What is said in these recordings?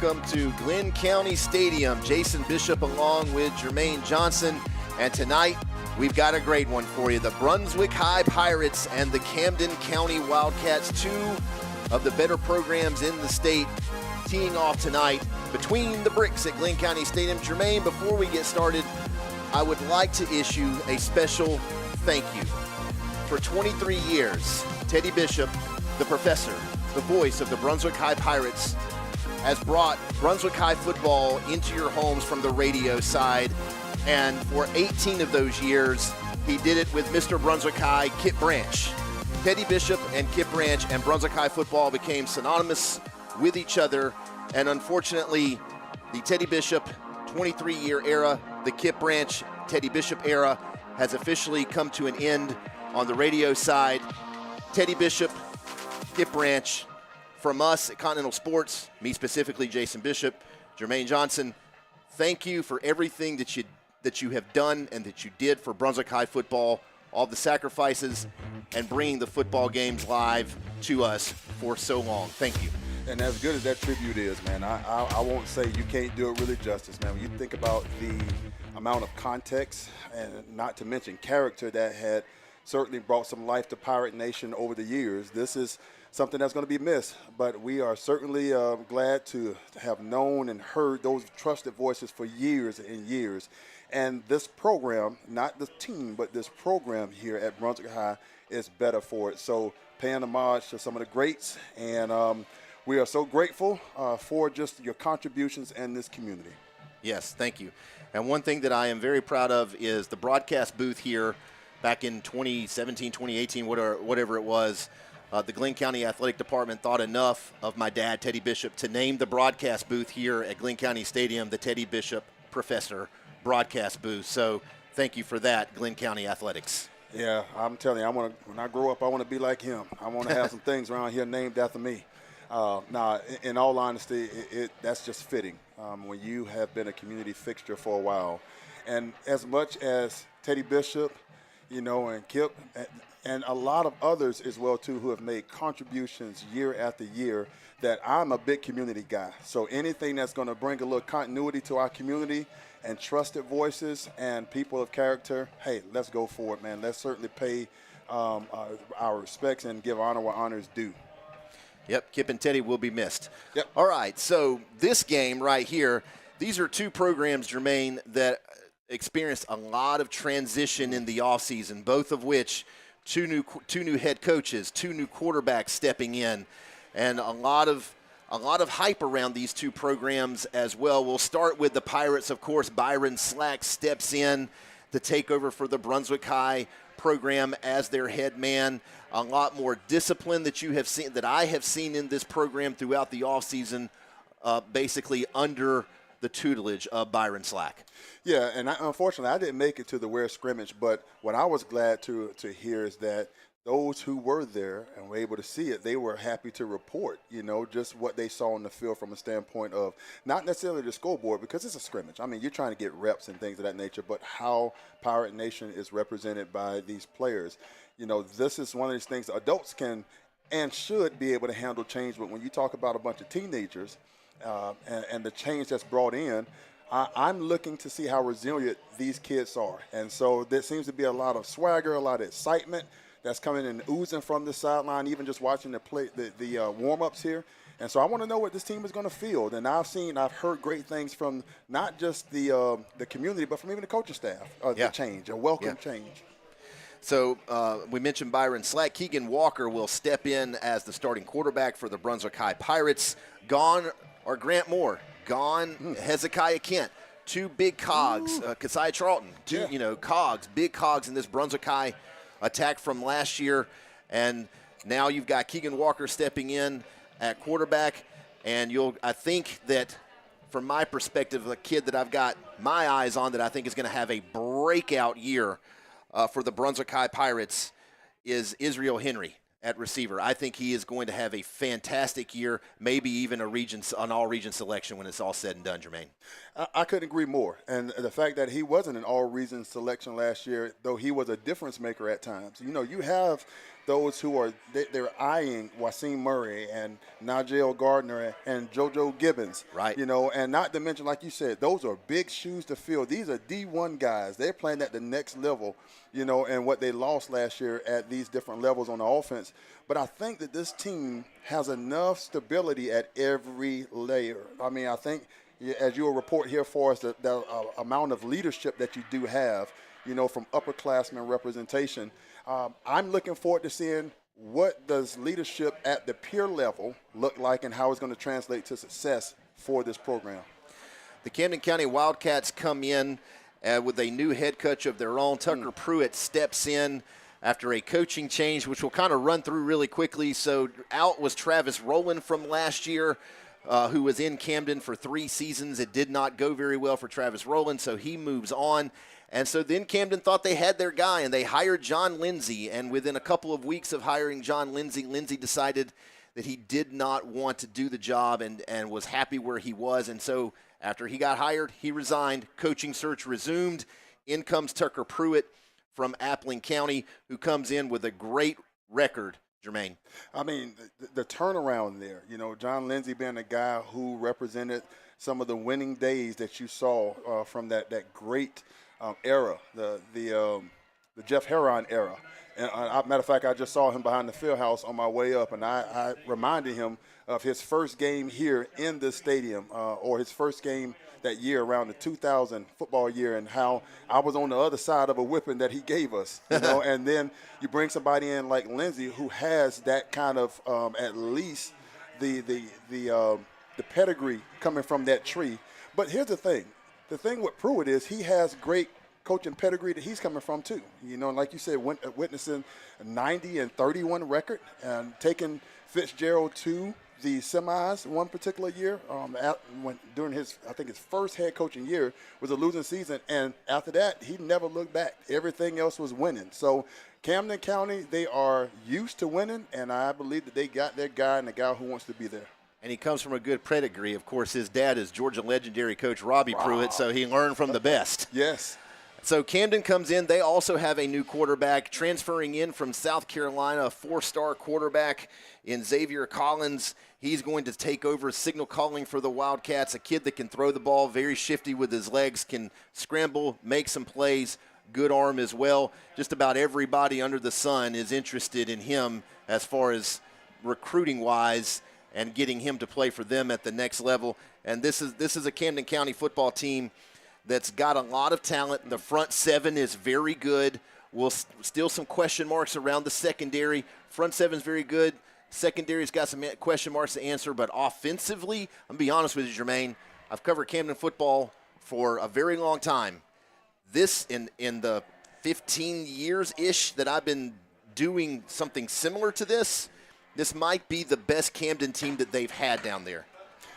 Welcome to Glynn County Stadium. Jason Bishop along with Jermaine Johnson. And tonight, we've got a great one for you. The Brunswick High Pirates and the Camden County Wildcats, two of the better programs in the state, teeing off tonight between the bricks at Glynn County Stadium. Jermaine, before we get started, I would like to issue a special thank you. For 23 years, Teddy Bishop, the professor, the voice of the Brunswick High Pirates, has brought Brunswick High football into your homes from the radio side. And for 18 of those years, he did it with Mr. Brunswick High, Kip Branch. Teddy Bishop and Kip Branch and Brunswick High football became synonymous with each other. And unfortunately, the Teddy Bishop 23-year era, the Kip Branch Teddy Bishop era, has officially come to an end on the radio side. Teddy Bishop, Kip Branch, from us at Continental Sports, me specifically, Jason Bishop, Jermaine Johnson, thank you for everything that you have done and that you did for Brunswick High football, all the sacrifices, and bringing the football games live to us for so long. Thank you. And as good as that tribute is, man, I won't say you can't do it really justice, man. When you think about the amount of context and not to mention character that had certainly brought some life to Pirate Nation over the years, this is something that's going to be missed. But we are certainly glad to have known and heard those trusted voices for years and years. And this program, not the team, but this program here at Brunswick High is better for it. So paying homage to some of the greats, and we are so grateful for just your contributions in this community. Yes, thank you. And one thing that I am very proud of is the broadcast booth here back in 2017, 2018, whatever it was. The Glynn County Athletic Department thought enough of my dad, Teddy Bishop, to name the broadcast booth here at Glynn County Stadium the Teddy Bishop Professor Broadcast Booth. So thank you for that, Glynn County Athletics. Yeah, I'm telling you, when I grow up, I want to be like him. I want to have some things around here named after me. Now, in all honesty, that's just fitting when you have been a community fixture for a while. And as much as Teddy Bishop, and Kip, and a lot of others as well, too, who have made contributions year after year, that I'm a big community guy. So anything that's going to bring a little continuity to our community and trusted voices and people of character, hey, let's go for it, man. Let's certainly pay our respects and give honor where honor is due. Yep, Kip and Teddy will be missed. Yep. All right, so this game right here, these are two programs, Jermaine, that experienced a lot of transition in the offseason, both of which two new head coaches, two new quarterbacks stepping in, and a lot of hype around these two programs as well. We'll start with the Pirates, of course. Byron Slack steps in to take over for the Brunswick High program as their head man. A lot more discipline that I have seen in this program throughout the offseason, basically under the tutelage of Byron Slack. Yeah, and unfortunately, I didn't make it to the Ware scrimmage, but what I was glad to hear is that those who were there and were able to see it, they were happy to report, just what they saw on the field from a standpoint of not necessarily the scoreboard, because it's a scrimmage. I mean, you're trying to get reps and things of that nature, but how Pirate Nation is represented by these players. This is one of these things adults can and should be able to handle change, but when you talk about a bunch of teenagers and the change that's brought in, I'm looking to see how resilient these kids are. And so there seems to be a lot of swagger, a lot of excitement that's coming and oozing from the sideline, even just watching the warm-ups here. And so I want to know what this team is going to field. And I've heard great things from not just the community, but from even the coaching staff, the change, a welcome change. So we mentioned Byron Slack. Keegan Walker will step in as the starting quarterback for the Brunswick High Pirates. Gone are Grant Moore. Gone Hezekiah Kent. Two big cogs. Kasai Charlton. Cogs, big cogs in this Brunswick High attack from last year. And now you've got Keegan Walker stepping in at quarterback. And I think that, from my perspective, a kid that I've got my eyes on that I think is going to have a breakout year for the Brunswick High Pirates is Israel Henry at receiver. I think he is going to have a fantastic year, maybe even an all-region selection when it's all said and done, Jermaine. I couldn't agree more. And the fact that he wasn't an all-region selection last year, though he was a difference maker at times. You have those who are they're eyeing Wasim Murray and Nigel Gardner and JoJo Gibbons. Right. And not to mention, like you said, those are big shoes to fill. These are D1 guys. They're playing at the next level, and what they lost last year at these different levels on the offense. But I think that this team has enough stability at every layer. I mean, I think, as you'll report here for us, the amount of leadership that you do have, from upperclassmen representation. I'm looking forward to seeing what does leadership at the peer level look like and how it's going to translate to success for this program. The Camden County Wildcats come in with a new head coach of their own. Tucker Pruitt steps in after a coaching change, which we'll kind of run through really quickly. So out was Travis Rowland from last year, who was in Camden for 3 seasons. It did not go very well for Travis Rowland, so he moves on. And so then Camden thought they had their guy, and they hired John Lindsay. And within a couple of weeks of hiring John Lindsay, Lindsay decided that he did not want to do the job and was happy where he was. And so after he got hired, he resigned. Coaching search resumed. In comes Tucker Pruitt from Appling County, who comes in with a great record, Jermaine. I mean, the turnaround there, John Lindsay being a guy who represented some of the winning days that you saw from that great era, the Jeff Heron era. And matter of fact, I just saw him behind the field house on my way up, and I reminded him of his first game here in this stadium, or his first game that year around the 2000 football year, and how I was on the other side of a whipping that he gave us. And then you bring somebody in like Lindsay, who has that kind of at least the pedigree coming from that tree. But here's the thing. The thing with Pruitt is he has great coaching pedigree that he's coming from too. And like you said, witnessing a 90-31 record and taking Fitzgerald to the semis one particular year. During his first head coaching year was a losing season, and after that he never looked back. Everything else was winning. So Camden County, they are used to winning, and I believe that they got their guy and the guy who wants to be there. And he comes from a good pedigree. Of course, his dad is Georgia legendary coach Robbie Pruitt, so he learned from the best. Yes. So Camden comes in. They also have a new quarterback transferring in from South Carolina, a 4-star quarterback in Xavier Collins. He's going to take over signal calling for the Wildcats, a kid that can throw the ball, very shifty with his legs, can scramble, make some plays, good arm as well. Just about everybody under the sun is interested in him as far as recruiting-wise and getting him to play for them at the next level. And this is a Camden County football team that's got a lot of talent. The front seven is very good. Still some question marks around the secondary. Front seven is very good. Secondary's got some question marks to answer. But offensively, I'm going to be honest with you, Jermaine, I've covered Camden football for a very long time. This, in the 15 years-ish that I've been doing something similar to this might be the best Camden team that they've had down there.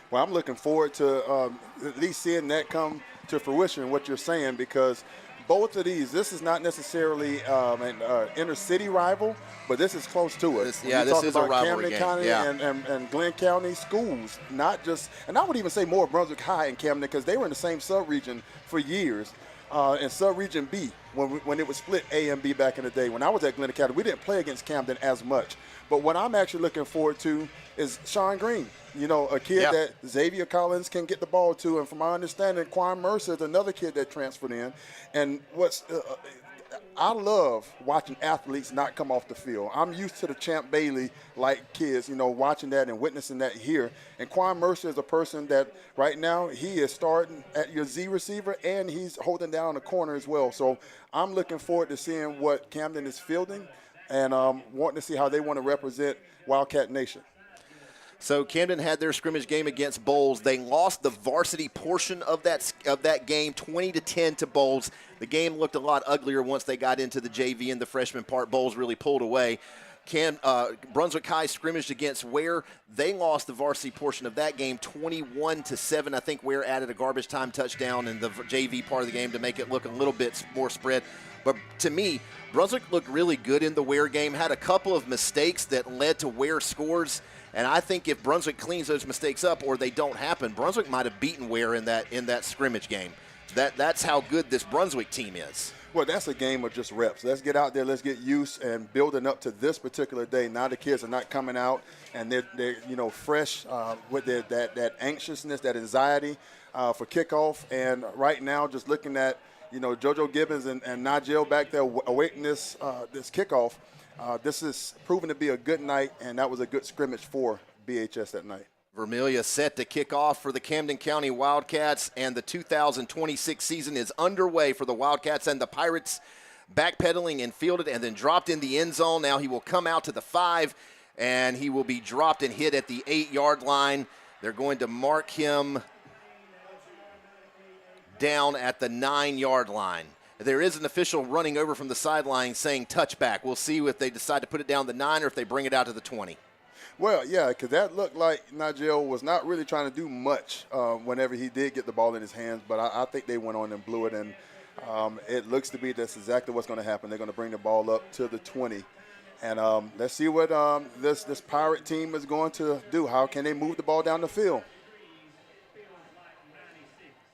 Well, I'm looking forward to at least seeing that come to fruition, what you're saying, because both of these, this is not necessarily an inner city rival, but this is close to it. This is a rivalry Camden game. County Yeah. and Glynn County schools, not just, and I would even say more Brunswick High and Camden, because they were in the same sub-region for years. In sub-region B, when it was split A and B back in the day. When I was at Glynn Academy, we didn't play against Camden as much. But what I'm actually looking forward to is Sean Green. You know, a kid that Xavier Collins can get the ball to. And from my understanding, Quan Mercer is another kid that transferred in. And I love watching athletes not come off the field. I'm used to the Champ Bailey-like kids, you know, watching that and witnessing that here. And Quan Mercer is a person that right now he is starting at your Z receiver and he's holding down the corner as well. So I'm looking forward to seeing what Camden is fielding and wanting to see how they want to represent Wildcat Nation. So Camden had their scrimmage game against Bowles. They lost the varsity portion of that game, 20-10 to Bowles. The game looked a lot uglier once they got into the JV and the freshman part. Bowles really pulled away. Brunswick High scrimmaged against Ware. They lost the varsity portion of that game, 21-7. I think Ware added a garbage time touchdown in the JV part of the game to make it look a little bit more spread. But to me, Brunswick looked really good in the Ware game, had a couple of mistakes that led to Ware scores. And I think if Brunswick cleans those mistakes up or they don't happen, Brunswick might have beaten Ware in that scrimmage game. That's how good this Brunswick team is. Well, that's a game of just reps. Let's get out there, let's get used and building up to this particular day. Now the kids are not coming out and they're fresh with that anxiousness, that anxiety for kickoff. And right now, just looking at JoJo Gibbons and Nigel back there awaiting this kickoff. This is proven to be a good night, and that was a good scrimmage for BHS that night. Vermillion set to kick off for the Camden County Wildcats, and the 2026 season is underway for the Wildcats and the Pirates. Backpedaling and fielded and then dropped in the end zone. Now he will come out to the 5, and he will be dropped and hit at the 8-yard line. They're going to mark him down at the 9-yard line. There is an official running over from the sideline saying touchback. We'll see if they decide to put it down the 9 or if they bring it out to the 20. Well, yeah, because that looked like Nigel was not really trying to do much whenever he did get the ball in his hands, but I think they went on and blew it, and it looks to be that's exactly what's going to happen. They're going to bring the ball up to the 20. And let's see what this Pirate team is going to do. How can they move the ball down the field?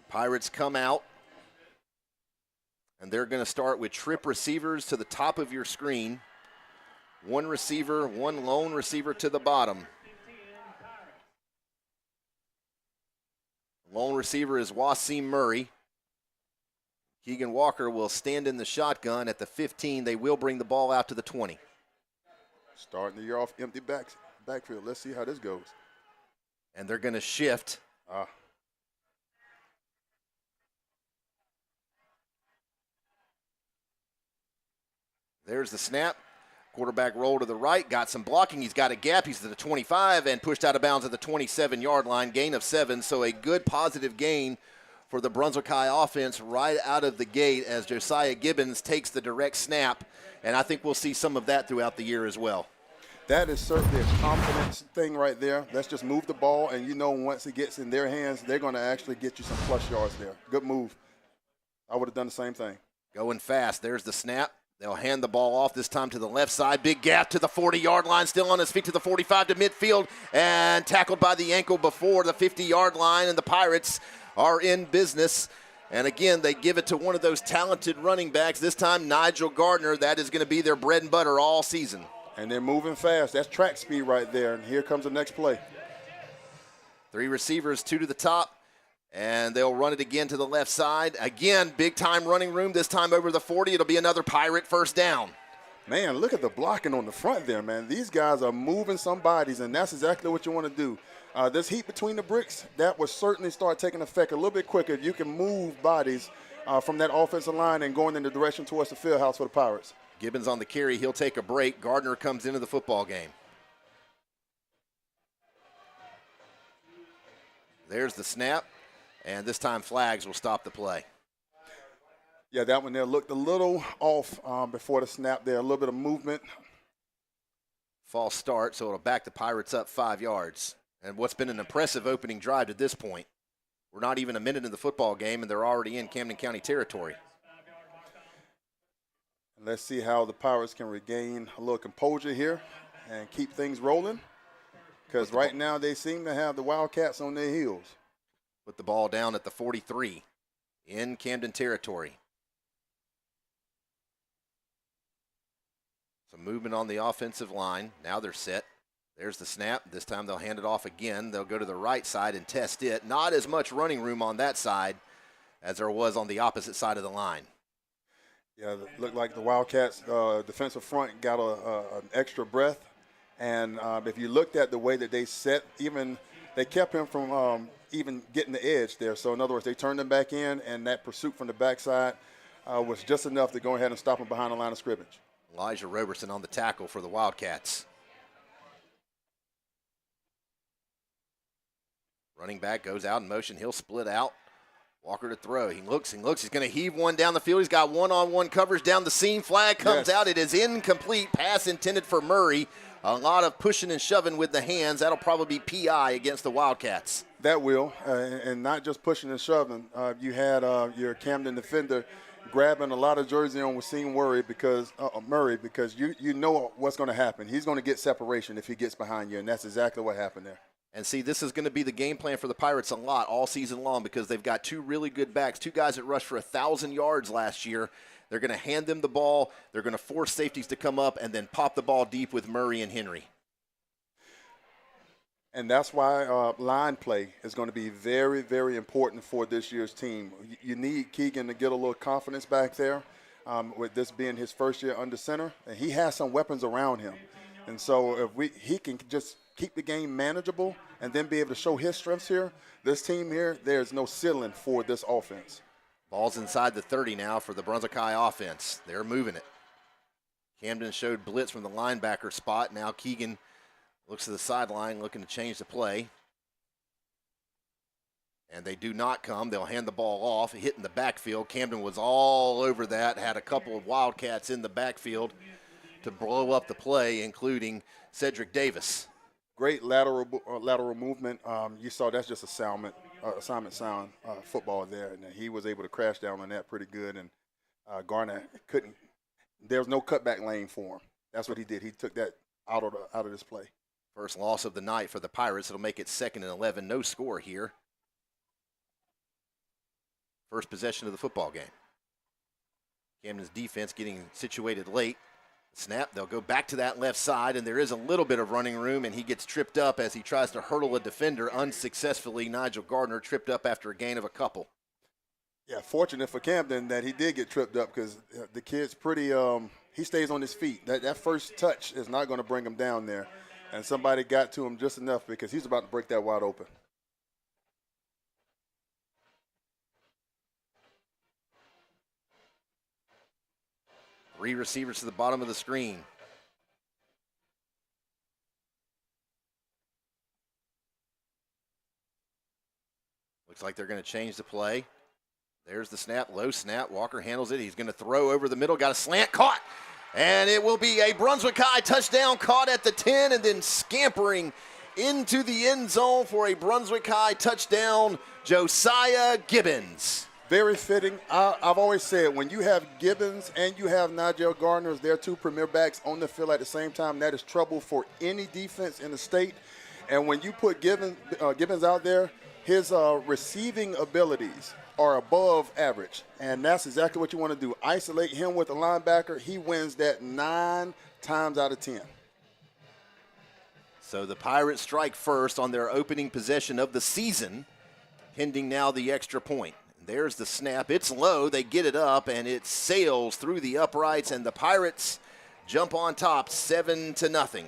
Pirates come out. And they're going to start with trip receivers to the top of your screen. One receiver, one lone receiver to the bottom. Lone receiver is Wasim Murray. Keegan Walker will stand in the shotgun at the 15. They will bring the ball out to the 20. Starting the year off empty backfield. Let's see how this goes. And they're going to shift. There's the snap. Quarterback roll to the right, got some blocking. He's got a gap. He's at the 25 and pushed out of bounds at the 27-yard line, gain of 7. So a good positive gain for the Brunswick High offense right out of the gate as Josiah Gibbons takes the direct snap. And I think we'll see some of that throughout the year as well. That is certainly a confidence thing right there. Let's just move the ball, and once it gets in their hands, they're going to actually get you some plus yards there. Good move. I would have done the same thing. Going fast. There's the snap. They'll hand the ball off this time to the left side. Big gap to the 40-yard line. Still on his feet to the 45 to midfield. And tackled by the ankle before the 50-yard line. And the Pirates are in business. And again, they give it to one of those talented running backs. This time, Nigel Gardner. That is going to be their bread and butter all season. And they're moving fast. That's track speed right there. And here comes the next play. 3 receivers, 2 to the top. And they'll run it again to the left side. Again, big-time running room, this time over the 40. It'll be another Pirate first down. Man, look at the blocking on the front there, man. These guys are moving some bodies, and that's exactly what you want to do. This heat between the bricks, that will certainly start taking effect a little bit quicker if you can move bodies from that offensive line and going in the direction towards the field house for the Pirates. Gibbons on the carry. He'll take a break. Gardner comes into the football game. There's the snap. And this time flags will stop the play. Yeah, that one there looked a little off before the snap there. A little bit of movement. False start, so it'll back the Pirates up 5 yards. And what's been an impressive opening drive to this point. We're not even a minute in the football game, and they're already in Camden County territory. Let's see how the Pirates can regain a little composure here and keep things rolling, because right now they seem to have the Wildcats on their heels. Put the ball down at the 43 in Camden territory. Some movement on the offensive line. Now they're set. There's the snap. This time they'll hand it off again. They'll go to the right side and test it. Not as much running room on that side as there was on the opposite side of the line. Yeah, it looked like the Wildcats' defensive front got an extra breath. And if you looked at the way that they set, even they kept him from even getting the edge there. So, in other words, they turned him back in, and that pursuit from the backside was just enough to go ahead and stop him behind the line of scrimmage. Elijah Roberson on the tackle for the Wildcats. Running back goes out in motion. He'll split out. Walker to throw. He looks. He's going to heave one down the field. He's got one-on-one coverage down the seam. Flag comes out. It is incomplete. Pass intended for Murray. A lot of pushing and shoving with the hands. That'll probably be PI against the Wildcats. That will, and not just pushing and shoving. You had your Camden defender grabbing a lot of jersey on Wasim Murray because you know what's going to happen. He's going to get separation if he gets behind you, and that's exactly what happened there. And see, this is going to be the game plan for the Pirates a lot all season long because they've got two really good backs, two guys that rushed for 1,000 yards last year. They're going to hand them the ball. They're going to force safeties to come up and then pop the ball deep with Murray and Henry. And that's why line play is going to be very, very important for this year's team. You need Keegan to get a little confidence back there with this being his first year under center. And he has some weapons around him. And so if he can just keep the game manageable and then be able to show his strengths here, this team here, there's no ceiling for this offense. Ball's inside the 30 now for the Brunswick High offense. They're moving it. Camden showed blitz from the linebacker spot. Now Keegan looks to the sideline looking to change the play. And they do not come. They'll hand the ball off, hitting the backfield. Camden was all over that, had a couple of Wildcats in the backfield to blow up the play, including Cedric Davis. Great lateral movement. You saw that's just assignment sound football there, and he was able to crash down on that pretty good. And Garner couldn't. There was no cutback lane for him. That's what he did. He took that out of this play. First loss of the night for the Pirates. It'll make it 2nd and 11. No score here. First possession of the football game. Camden's defense getting situated late. Snap, they'll go back to that left side, and there is a little bit of running room, and he gets tripped up as he tries to hurdle a defender unsuccessfully. Nigel Gardner tripped up after a gain of a couple. Yeah, fortunate for Camden that he did get tripped up because the kid's pretty he stays on his feet. That first touch is not going to bring him down there, and somebody got to him just enough because he's about to break that wide open. Three receivers to the bottom of the screen. Looks like they're going to change the play. There's the snap, low snap. Walker handles it. He's going to throw over the middle. Got a slant, caught. And it will be a Brunswick High touchdown, caught at the 10 and then scampering into the end zone for a Brunswick High touchdown, Josiah Gibbons. Very fitting. I've always said when you have Gibbons and you have Nigel Gardner as their two premier backs on the field at the same time, that is trouble for any defense in the state. And when you put Gibbons out there, his receiving abilities are above average. And that's exactly what you want to do. Isolate him with a linebacker. He wins that 9 times out of 10. So the Pirates strike first on their opening possession of the season, pending now the extra point. There's the snap. It's low. They get it up, and it sails through the uprights, and the Pirates jump on top 7-0.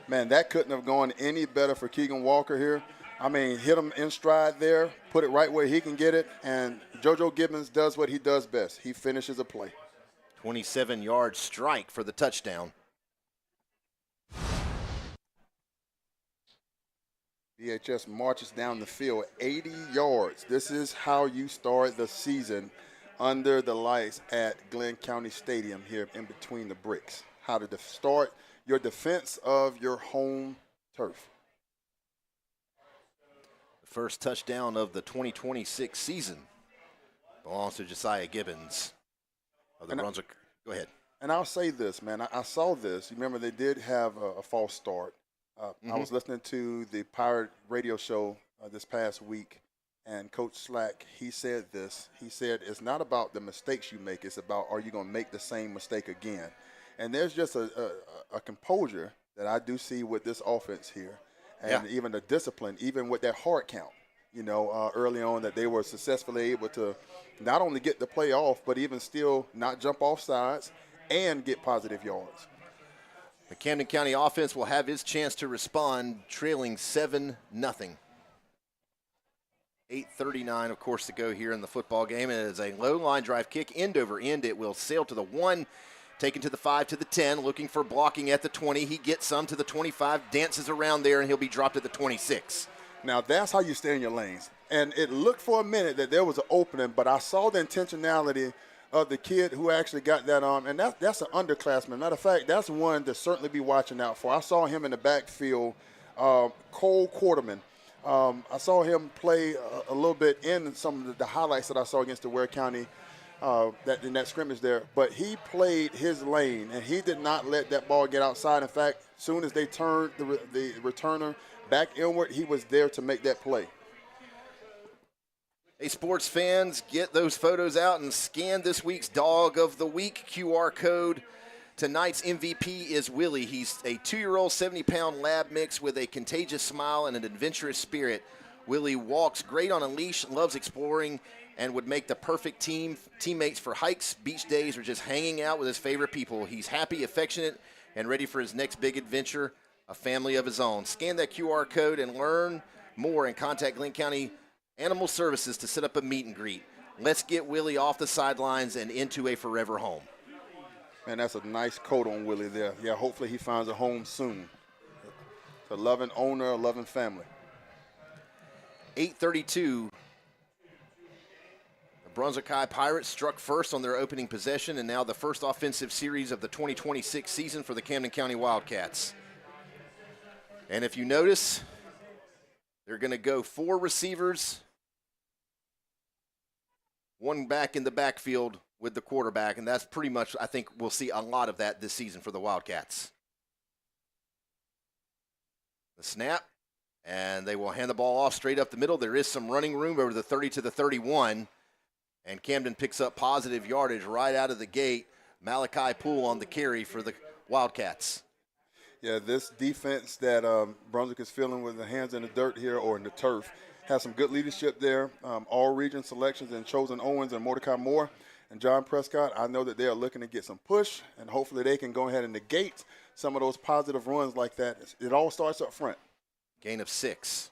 Man, that couldn't have gone any better for Keegan Walker here. I mean, hit him in stride there, put it right where he can get it, and JoJo Gibbons does what he does best. He finishes a play. 27-yard strike for the touchdown. BHS marches down the field 80 yards. This is how you start the season under the lights at Glynn County Stadium here in between the bricks. How to start your defense of your home turf. The first touchdown of the 2026 season belongs to Josiah Gibbons. of the Brunswick. Go ahead. And I'll say this, man. I saw this. You remember they did have a false start. I was listening to the Pirate radio show this past week, and Coach Slack, he said this. He said, it's not about the mistakes you make. It's about, are you going to make the same mistake again? And there's just a composure that I do see with this offense here, and even the discipline, even with that hard count, early on, that they were successfully able to not only get the play off, but even still not jump off sides and get positive yards. The Camden County offense will have its chance to respond, trailing 7-0. 8:39, of course, to go here in the football game. And it is a low line drive kick, end over end. It will sail to the 1, taken to the 5, to the 10, looking for blocking at the 20. He gets some to the 25, dances around there, and he'll be dropped at the 26. Now, that's how you stay in your lanes. And it looked for a minute that there was an opening, but I saw the intentionality of the kid who actually got that on, and that's an underclassman. Matter of fact, that's one to certainly be watching out for. I saw him in the backfield, Cole Quarterman. I saw him play a little bit in some of the highlights that I saw against the Ware County in that scrimmage there. But he played his lane, and he did not let that ball get outside. In fact, as soon as they turned the returner back inward, he was there to make that play. Hey, sports fans, get those photos out and scan this week's Dog of the Week QR code. Tonight's MVP is Willie. He's a 2-year-old, 70-pound lab mix with a contagious smile and an adventurous spirit. Willie walks great on a leash, loves exploring, and would make the perfect teammates for hikes, beach days, or just hanging out with his favorite people. He's happy, affectionate, and ready for his next big adventure, a family of his own. Scan that QR code and learn more and contact Glynn County Animal Services to set up a meet and greet. Let's get Willie off the sidelines and into a forever home. Man, that's a nice coat on Willie there. Yeah, hopefully he finds a home soon. A loving owner, a loving family. 8:32. The Brunswick High Pirates struck first on their opening possession, and now the first offensive series of the 2026 season for the Camden County Wildcats. And if you notice, they're going to go 4 receivers, 1 back in the backfield with the quarterback, and that's pretty much, I think we'll see a lot of that this season for the Wildcats. The snap, and they will hand the ball off straight up the middle. There is some running room over the 30 to the 31, and Camden picks up positive yardage right out of the gate. Malachi Poole on the carry for the Wildcats. Yeah, this defense that Brunswick is feeling with the hands in the dirt here or in the turf has some good leadership there. All region selections and Chosen Owens and Mordecai Moore and John Prescott. I know that they are looking to get some push, and hopefully they can go ahead and negate some of those positive runs like that. It all starts up front. Gain of 6.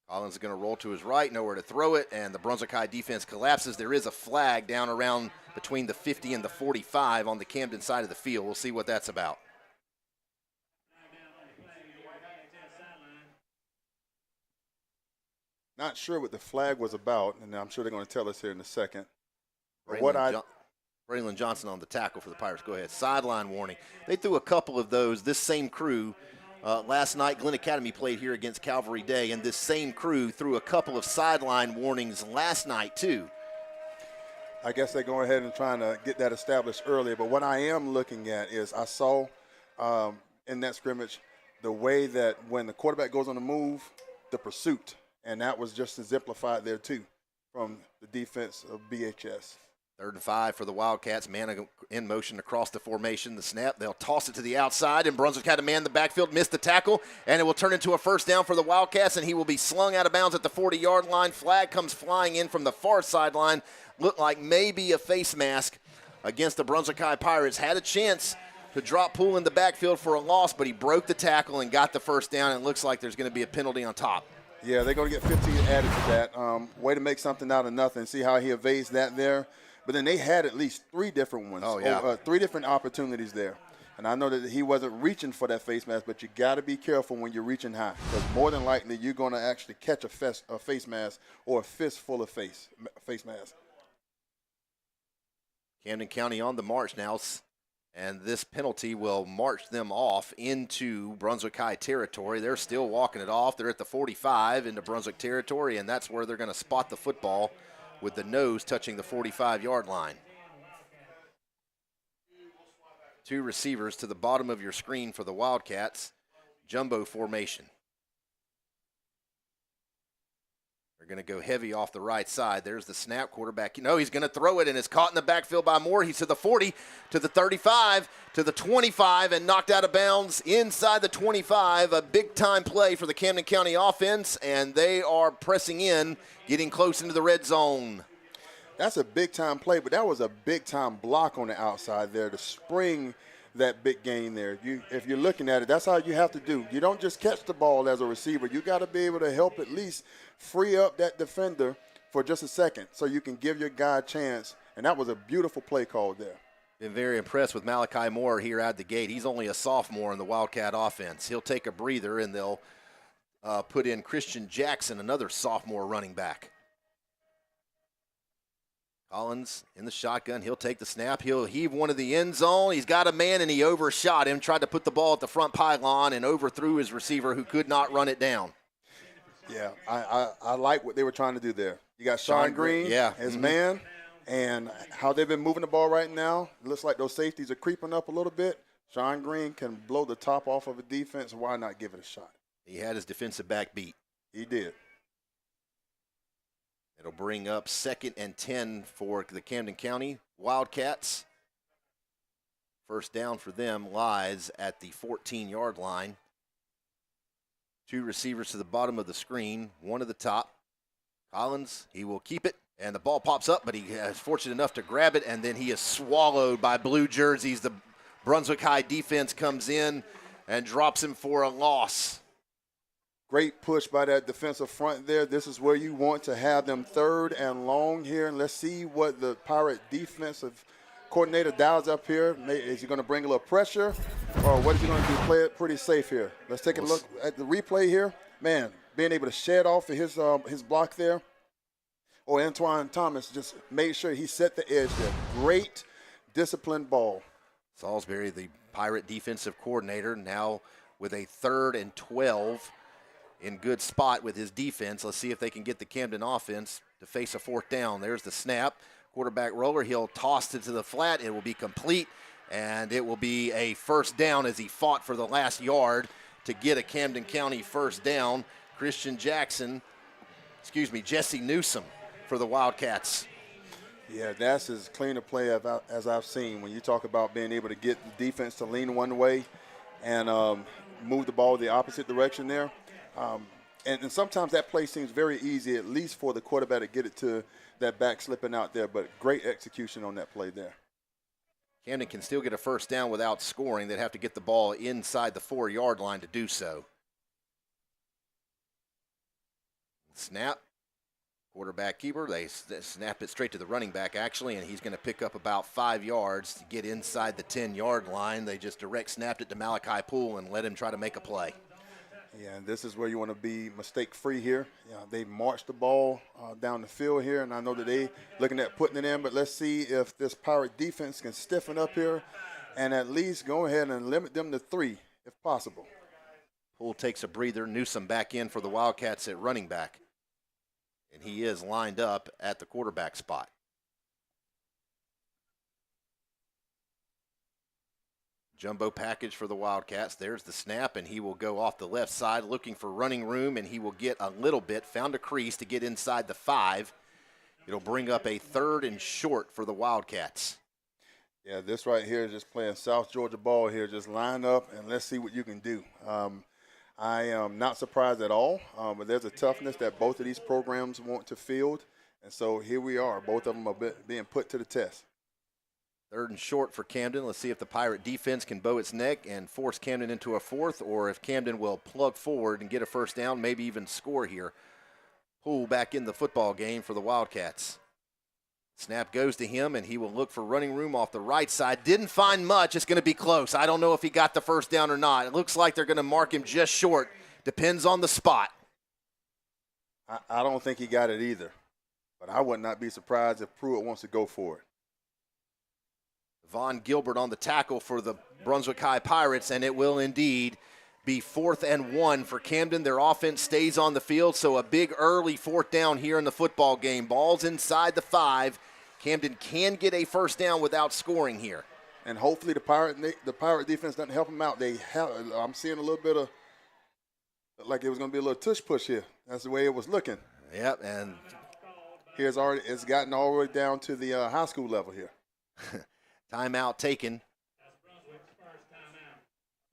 Collins is going to roll to his right, nowhere to throw it, and the Brunswick High defense collapses. There is a flag down around between the 50 and the 45 on the Camden side of the field. We'll see what that's about. Not sure what the flag was about, and I'm sure they're going to tell us here in a second. Braylon Johnson on the tackle for the Pirates. Go ahead. Sideline warning. They threw a couple of those. This same crew, last night, Glynn Academy played here against Calvary Day, and this same crew threw a couple of sideline warnings last night, too. I guess they're going ahead and trying to get that established earlier. But what I am looking at is I saw in that scrimmage the way that when the quarterback goes on the move, the pursuit. And that was just exemplified there, too, from the defense of BHS. 3rd and 5 for the Wildcats. Man in motion across the formation. The snap. They'll toss it to the outside, and Brunswick had to man the backfield, missed the tackle, and it will turn into a first down for the Wildcats, and he will be slung out of bounds at the 40-yard line. Flag comes flying in from the far sideline. Looked like maybe a face mask against the Brunswick High Pirates. Had a chance to drop Poole in the backfield for a loss, but he broke the tackle and got the first down, and it looks like there's going to be a penalty on top. Yeah, they're going to get 15 added to that. Way to make something out of nothing. See how he evades that there. But then they had at least 3 different ones. Oh, yeah. 3 different opportunities there. And I know that he wasn't reaching for that face mask, but you got to be careful when you're reaching high, because more than likely you're going to actually catch a face mask or a fist full of face mask. Camden County on the march now, And this penalty will march them off into Brunswick High territory. They're still walking it off. They're at the 45 into Brunswick territory, and that's where they're going to spot the football with the nose touching the 45-yard line. 2 receivers to the bottom of your screen for the Wildcats. Jumbo formation. They're going to go heavy off the right side. There's the snap. Quarterback, he's going to throw it, and it's caught in the backfield by Moore. He's to the 40, to the 35, to the 25, and knocked out of bounds inside the 25. A big-time play for the Camden County offense, and they are pressing in, getting close into the red zone. That's a big-time play, but that was a big-time block on the outside there to spring that big gain there. If you're looking at it, that's how you have to do. You don't just catch the ball as a receiver. You got to be able to help at least free up that defender for just a second so you can give your guy a chance, and that was a beautiful play call there. Been very impressed with Malachi Moore here out the gate. He's only a sophomore in the Wildcat offense. He'll take a breather, and they'll put in Christian Jackson, another sophomore running back. Collins in the shotgun. He'll take the snap. He'll heave one to the end zone. He's got a man, and he overshot him, tried to put the ball at the front pylon and overthrew his receiver who could not run it down. Yeah, I like what they were trying to do there. You got Sean Green, his man, and how they've been moving the ball right now. It looks like those safeties are creeping up a little bit. Sean Green can blow the top off of a defense. Why not give it a shot? He had his defensive back beat. He did. It'll bring up 2nd and 10 for the Camden County Wildcats. First down for them lies at the 14-yard line. 2 receivers to the bottom of the screen, 1 at the top. Collins, he will keep it, and the ball pops up, but he is fortunate enough to grab it, and then he is swallowed by blue jerseys. The Brunswick High defense comes in and drops him for a loss. Great push by that defensive front there. This is where you want to have them 3rd and long here. And let's see what the Pirate defensive coordinator dials up here. Is he going to bring a little pressure, or what is he going to do? Play it pretty safe here. Let's take a look at the replay here. Man, being able to shed off of his block there. Oh, Antoine Thomas just made sure he set the edge there. Great disciplined ball. Salisbury, the Pirate defensive coordinator, now with a 3rd and 12. In good spot with his defense. Let's see if they can get the Camden offense to face a 4th down. There's the snap. Quarterback roller. He'll toss it to the flat. It will be complete, and it will be a 1st down as he fought for the last yard to get a Camden County 1st down. Jesse Newsom for the Wildcats. Yeah, that's as clean a play as I've seen. When you talk about being able to get the defense to lean one way and move the ball the opposite direction there. And sometimes that play seems very easy, at least for the quarterback to get it to that back slipping out there, but great execution on that play there. Camden can still get a 1st down without scoring. They'd have to get the ball inside the 4-yard line to do so. Snap. Quarterback keeper. They snap it straight to the running back, actually, and he's going to pick up about 5 yards to get inside the 10-yard line. They just direct snapped it to Malachi Poole and let him try to make a play. Yeah, and this is where you want to be mistake-free here. They marched the ball down the field here, and I know that they looking at putting it in, but let's see if this Pirate defense can stiffen up here and at least go ahead and limit them to 3 if possible. Poole takes a breather. Newsom back in for the Wildcats at running back, and he is lined up at the quarterback spot. Jumbo package for the Wildcats. There's the snap, and he will go off the left side looking for running room, and he will get a little bit, found a crease to get inside the 5. It'll bring up a 3rd and short for the Wildcats. Yeah, this right here is just playing South Georgia ball here. Just line up, and let's see what you can do. I am not surprised at all, but there's a toughness that both of these programs want to field, and so here we are. Both of them are being put to the test. 3rd and short for Camden. Let's see if the Pirate defense can bow its neck and force Camden into a 4th, or if Camden will plug forward and get a 1st down, maybe even score here. Poole back in the football game for the Wildcats. Snap goes to him, and he will look for running room off the right side. Didn't find much. It's going to be close. I don't know if he got the 1st down or not. It looks like they're going to mark him just short. Depends on the spot. I don't think he got it either, but I would not be surprised if Pruitt wants to go for it. Von Gilbert on the tackle for the Brunswick High Pirates, and it will indeed be 4th and 1 for Camden. Their offense stays on the field, so a big early 4th down here in the football game. Ball's inside the 5. Camden can get a first down without scoring here. And hopefully the Pirate defense doesn't help them out. I'm seeing a little bit of, like it was going to be a little tush push here. That's the way it was looking. Yep, and it's gotten all the way down to the high school level here. Timeout taken.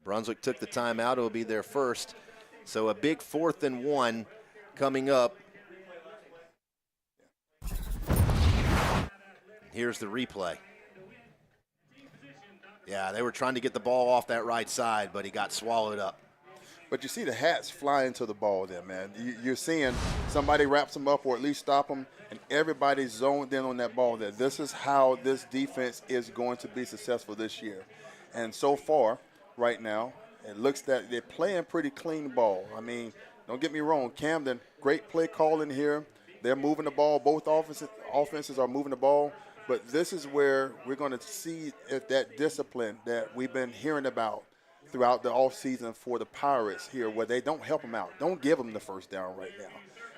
Brunswick took the timeout. It will be their first. So a big 4th and 1 coming up. Here's the replay. Yeah, they were trying to get the ball off that right side, but he got swallowed up. But you see the hats flying to the ball there, man. You're seeing somebody wraps them up or at least stop them, and everybody's zoned in on that ball there. This is how this defense is going to be successful this year. And so far, right now, it looks that they're playing pretty clean ball. I mean, don't get me wrong, Camden, great play calling here. They're moving the ball. Both offenses are moving the ball. But this is where we're going to see if that discipline that we've been hearing about throughout the offseason for the Pirates here, where they don't help them out. Don't give them the first down right now.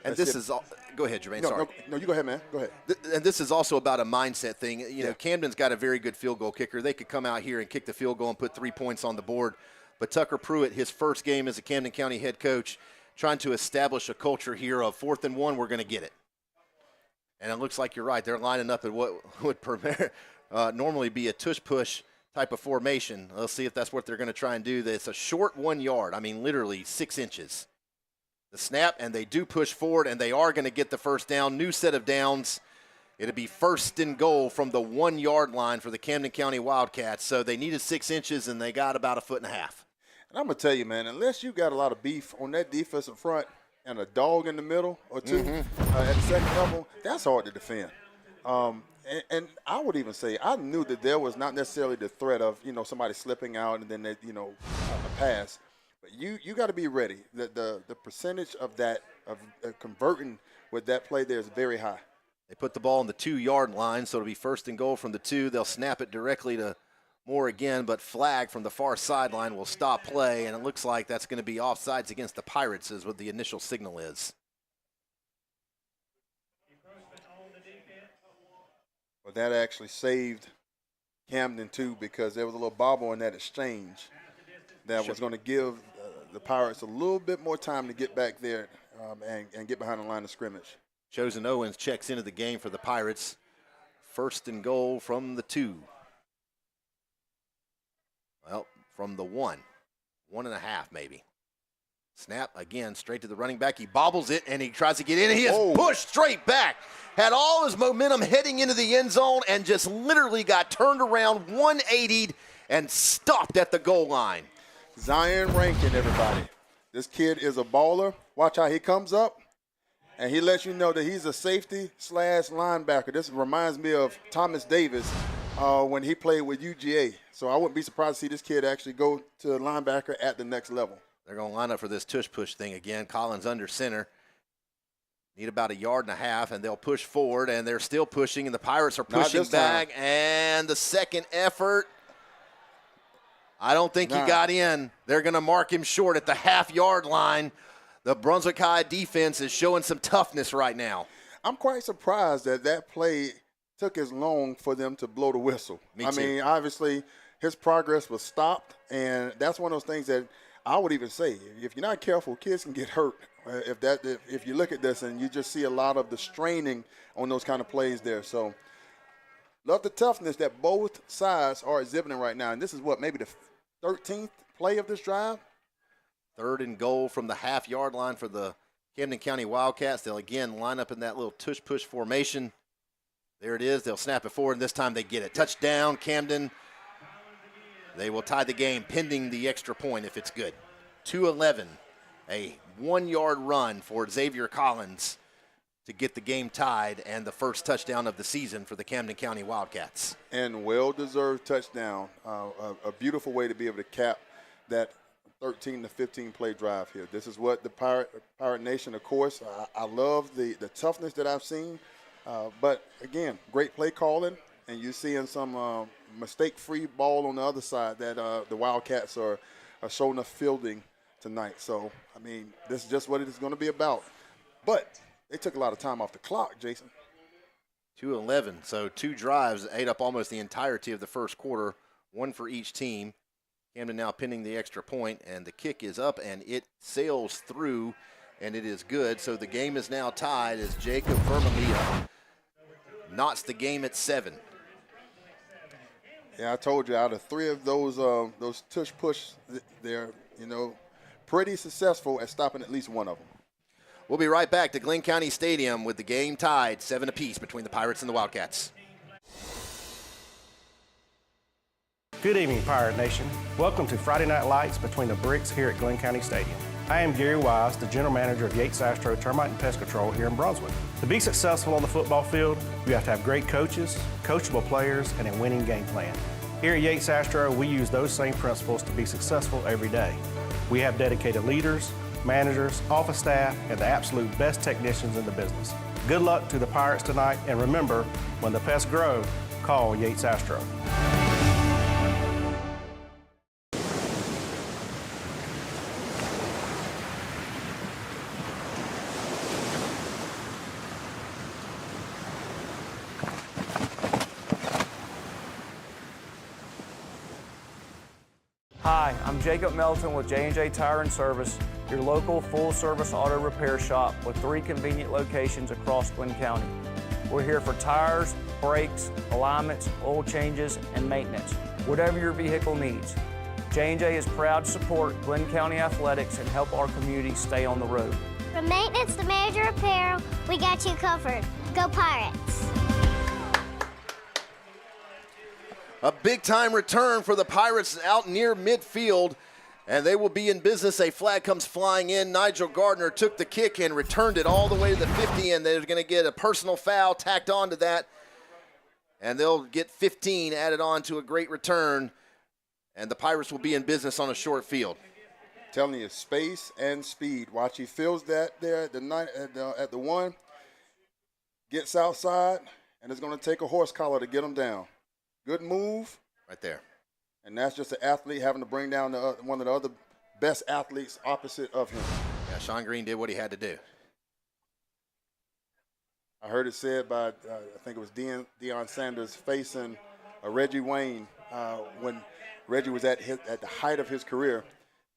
And this is all – go ahead, Jermaine, sorry. No, you go ahead, man. Go ahead. And this is also about a mindset thing. You know, Camden's got a very good field goal kicker. They could come out here and kick the field goal and put 3 points on the board. But Tucker Pruitt, his first game as a Camden County head coach, trying to establish a culture here of 4th and 1, we're going to get it. And it looks like you're right. They're lining up at what would normally be a tush-push type of formation. Let's see if that's what they're going to try and do. It's a short 1 yard. I mean, literally 6 inches. The snap, and they do push forward, and they are going to get the first down. New set of downs. It'll be 1st and goal from the 1 yard line for the Camden County Wildcats. So they needed 6 inches, and they got about 1.5 feet. And I'm going to tell you, man, unless you got a lot of beef on that defensive front, and a dog in the middle or two at the second level, that's hard to defend. And I would even say I knew that there was not necessarily the threat of, somebody slipping out and then, a pass. But you got to be ready. The percentage of that, of converting with that play there is very high. They put the ball on the 2 yard line, so it'll be 1st and goal from the 2. They'll snap it directly to Moore again, but flag from the far sideline will stop play, and it looks like that's going to be offsides against the Pirates is what the initial signal is. Well, that actually saved Camden, too, because there was a little bobble in that exchange that was going to give the Pirates a little bit more time to get back there and get behind the line of scrimmage. Chosen Owens checks into the game for the Pirates. 1st and goal from the 2. Well, from the 1. 1.5 maybe. Snap again, straight to the running back. He bobbles it, and he tries to get in. He is pushed straight back. Had all his momentum heading into the end zone and just literally got turned around 180'd and stopped at the goal line. Zion Rankin, everybody. This kid is a baller. Watch how he comes up, and he lets you know that he's a safety/linebacker. This reminds me of Thomas Davis when he played with UGA. So I wouldn't be surprised to see this kid actually go to linebacker at the next level. They're going to line up for this tush-push thing again. Collins under center. Need about 1.5 yards, and they'll push forward, and they're still pushing, and the Pirates are pushing back. And the second effort, I don't think he got in. They're going to mark him short at the half-yard line. The Brunswick High defense is showing some toughness right now. I'm quite surprised that play took as long for them to blow the whistle. Me too. I mean, obviously, his progress was stopped, and that's one of those things that I would even say, if you're not careful, kids can get hurt. If you look at this and you just see a lot of the straining on those kind of plays there. So love the toughness that both sides are exhibiting right now. And this is maybe the 13th play of this drive? 3rd and goal from the half-yard line for the Camden County Wildcats. They'll again line up in that little tush-push formation. There it is. They'll snap it forward, and this time they get it. Touchdown, Camden. They will tie the game pending the extra point if it's good. 2:11, a 1 yard run for Xavier Collins to get the game tied and the first touchdown of the season for the Camden County Wildcats. And well-deserved touchdown. A beautiful way to be able to cap that 13 to 15 play drive here. This is what the Pirate Nation, of course, I love the toughness that I've seen. But again, great play calling, and you're seeing some mistake-free ball on the other side that the Wildcats are showing enough fielding tonight. So, I mean, this is just what it is going to be about. But they took a lot of time off the clock, Jason. 2:11, so 2 drives ate up almost the entirety of the first quarter, 1 for each team. Camden now pinning the extra point, and the kick is up, and it sails through, and it is good. So the game is now tied as Jacob Vermamia knots the game at 7. Yeah, I told you, out of 3 of those tush-push, they're, pretty successful at stopping at least one of them. We'll be right back to Glynn County Stadium with the game tied 7 apiece between the Pirates and the Wildcats. Good evening, Pirate Nation. Welcome to Friday Night Lights between the bricks here at Glynn County Stadium. I am Gary Wise, the General Manager of Yates Astro Termite and Pest Control here in Brunswick. To be successful on the football field, you have to have great coaches, coachable players, and a winning game plan. Here at Yates Astro, we use those same principles to be successful every day. We have dedicated leaders, managers, office staff, and the absolute best technicians in the business. Good luck to the Pirates tonight, and remember, when the pests grow, call Yates Astro. Hi, I'm Jacob Melton with J&J Tire and Service, your local full-service auto repair shop with 3 convenient locations across Glynn County. We're here for tires, brakes, alignments, oil changes, and maintenance, whatever your vehicle needs. J&J is proud to support Glynn County athletics and help our community stay on the road. From maintenance to major apparel, we got you covered. Go Pirates! A big-time return for the Pirates out near midfield, and they will be in business. A flag comes flying in. Nigel Gardner took the kick and returned it all the way to the 50, and they're going to get a personal foul tacked on to that, and they'll get 15 added on to a great return, and the Pirates will be in business on a short field. Telling you, space and speed. Watch, he feels that there at the 1, gets outside, and it's going to take a horse collar to get him down. Good move. Right there. And that's just an athlete having to bring down one of the other best athletes opposite of him. Yeah, Sean Green did what he had to do. I heard it said by, I think it was Deion Sanders facing Reggie Wayne when Reggie was at the height of his career.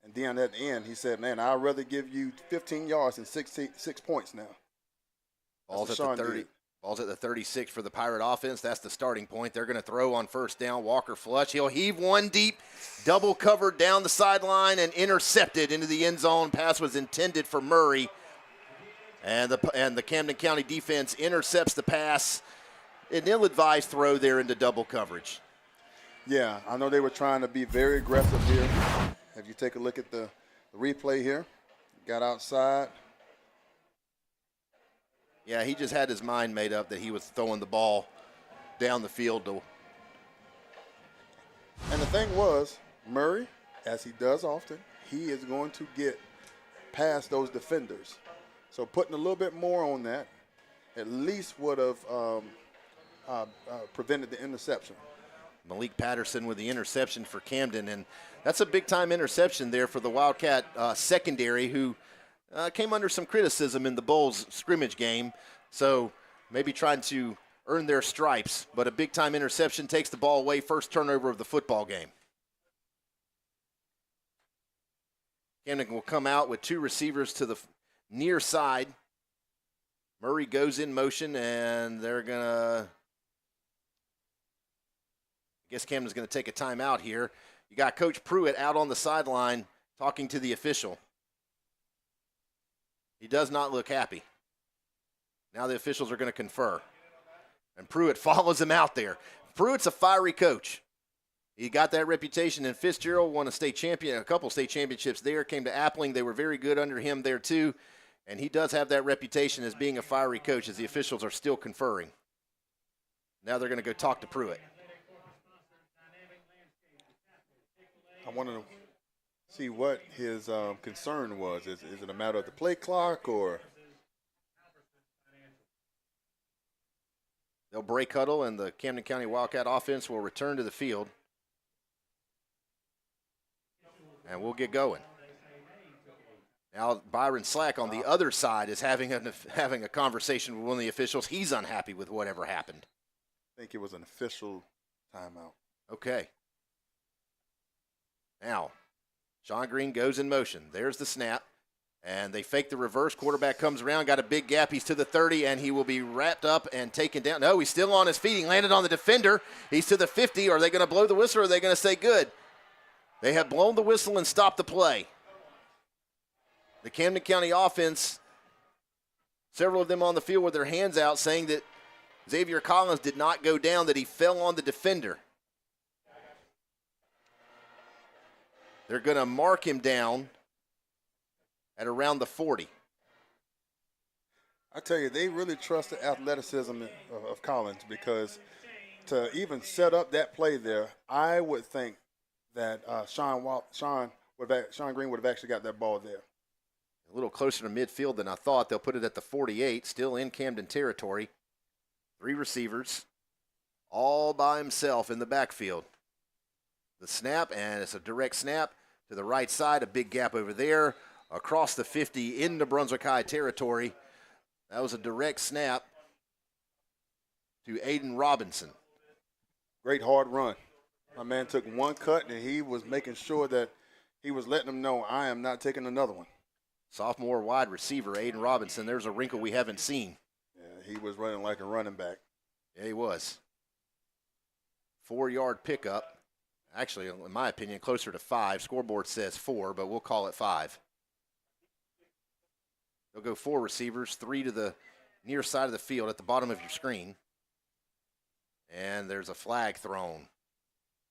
And Deion at the end, he said, man, I'd rather give you 15 yards than 6 points now. Ball's at the 30. Ball's at the 36 for the Pirate offense. That's the starting point. They're going to throw on first down. Walker flush. He'll heave one deep, double covered down the sideline and intercepted into the end zone. Pass was intended for Murray. And the Camden County defense intercepts the pass. An ill-advised throw there into double coverage. Yeah, I know they were trying to be very aggressive here. If you take a look at the replay here, got outside. Yeah, he just had his mind made up that he was throwing the ball down the field. And the thing was, Murray, as he does often, he is going to get past those defenders. So putting a little bit more on that at least would have prevented the interception. Malik Patterson with the interception for Camden, and that's a big-time interception there for the Wildcat secondary, who came under some criticism in the Bulls scrimmage game, so maybe trying to earn their stripes. But a big-time interception takes the ball away, first turnover of the football game. Camden will come out with 2 receivers to the near side. Murray goes in motion, and they're going to – I guess Camden's going to take a timeout here. You got Coach Pruitt out on the sideline talking to the official. He does not look happy. Now the officials are going to confer. And Pruitt follows him out there. Pruitt's a fiery coach. He got that reputation in Fitzgerald, won a couple state championships there, came to Appling. They were very good under him there too. And he does have that reputation as being a fiery coach as the officials are still conferring. Now they're going to go talk to Pruitt. I want to see what his concern was. Is it a matter of the play clock or? They'll break huddle, and the Camden County Wildcat offense will return to the field. And we'll get going. Now Byron Slack on the other side is having a conversation with one of the officials. He's unhappy with whatever happened. I think it was an official timeout. Okay. Now, Sean Green goes in motion. There's the snap. And they fake the reverse. Quarterback comes around, got a big gap. He's to the 30, and he will be wrapped up and taken down. No, he's still on his feet. He landed on the defender. He's to the 50. Are they going to blow the whistle, or are they going to say good? They have blown the whistle and stopped the play. The Camden County offense, several of them on the field with their hands out, saying that Xavier Collins did not go down, that he fell on the defender. They're going to mark him down at around the 40. I tell you, they really trust the athleticism of Collins, because to even set up that play there, I would think that Sean Green would have actually got that ball there. A little closer to midfield than I thought. They'll put it at the 48, still in Camden territory. 3 receivers, all by himself in the backfield. The snap, and it's a direct snap to the right side, a big gap over there. Across the 50 into Brunswick High territory. That was a direct snap to Aiden Robinson. Great hard run. My man took one cut, and he was making sure that he was letting them know, I am not taking another one. Sophomore wide receiver Aiden Robinson. There's a wrinkle we haven't seen. Yeah, he was running like a running back. Yeah, he was. 4-yard pickup. Actually, in my opinion, closer to 5. Scoreboard says 4, but we'll call it 5. They'll go 4 receivers, 3 to the near side of the field at the bottom of your screen. And there's a flag thrown